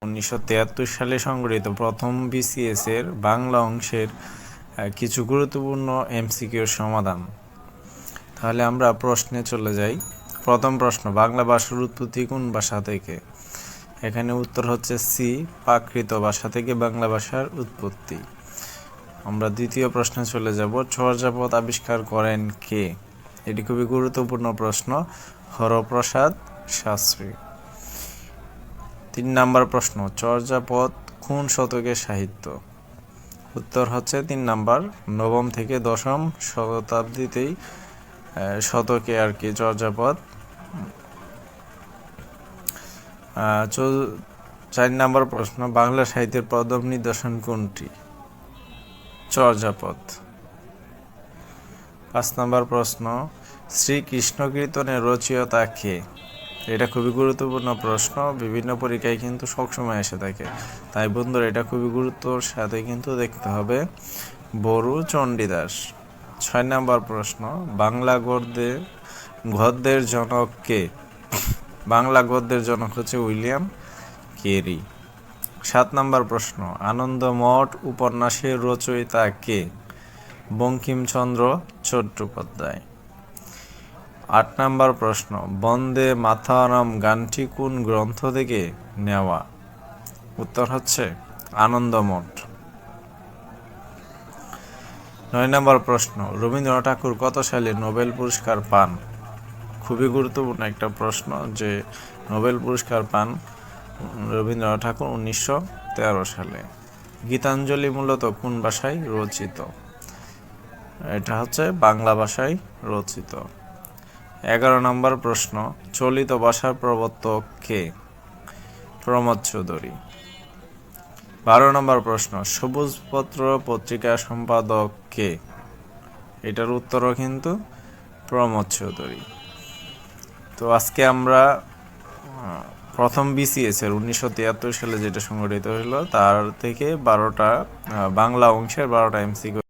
1973 সালে সংগঠিত প্রথম বিসিএস এর বাংলা অংশের কিছু গুরুত্বপূর্ণ এমসিকিউর সমাধান। তাহলে আমরা প্রশ্নে চলে যাই। প্রথম প্রশ্ন, বাংলা ভাষার উৎপত্তি কোন ভাষা থেকে? এখানে উত্তর হচ্ছে সি, প্রাকৃত ভাষা থেকে বাংলা ভাষার উৎপত্তি। আমরা দ্বিতীয় প্রশ্নে চলে যাব। চর্যাপদ আবিষ্কার করেন কে? এটি খুবই গুরুত্বপূর্ণ প্রশ্ন, হরপ্রসাদ শাস্ত্রী। 3 নম্বর প্রশ্ন, চর্যাপদ কোন শতকের সাহিত্য? উত্তর হচ্ছে 3 নম্বর, নবম থেকে দশম শতাব্দীতেই শতকে আর কি চর্যাপদ। 4 নম্বর প্রশ্ন, বাংলা সাহিত্যের প্রথম নিদর্শন কোনটি? চর্যাপদ। 5 নম্বর প্রশ্ন, শ্রীকৃষ্ণ কীর্তনের রচয়িতা কে? এটা খুবই গুরুত্বপূর্ণ প্রশ্ন, বিভিন্ন পরীক্ষায় কিন্তু সবসময় এসে থাকে, তাই বন্ধুরা এটা খুবই গুরুত্বর সাথে কিন্তু দেখতে হবে। বড়ু চণ্ডীদাস। 6 নম্বর প্রশ্ন, বাংলা গদ্যের জনক কে? বাংলা গদ্যের জনক হচ্ছে উইলিয়াম কেরি। 7 নম্বর প্রশ্ন, আনন্দমঠ উপন্যাসের রচয়িতা কে? বঙ্কিমচন্দ্র চট্টোপাধ্যায়। 8 নম্বর প্রশ্ন, বন্দে মাতরম গানটি কোন গ্রন্থ থেকে নেওয়া? উত্তর হচ্ছে আনন্দমঠ। 9 নম্বর প্রশ্ন, রবীন্দ্রনাথ ঠাকুর কত সালে নোবেল পুরস্কার পান? খুবই গুরুত্বপূর্ণ একটা প্রশ্ন যে নোবেল পুরস্কার পান রবীন্দ্রনাথ ঠাকুর 1913 সালে। গীতাঞ্জলি মূলত কোন ভাষায় রচিত? এটা হচ্ছে বাংলা ভাষায় রচিত। 11 নম্বর প্রশ্ন, চলিত ভাষার প্রবর্তক কে? প্রমথ চৌধুরী। 12 নম্বর প্রশ্ন, সবুজপত্র পত্রিকার সম্পাদক কে? এটার উত্তরও কিন্তু প্রমথ চৌধুরী। তো আজকে আমরা প্রথম বিসিএস এর 1973 সালে যেটা সংগঠিত হলো তার থেকে 12টা বাংলা অংশের 12টা এমসিকিউ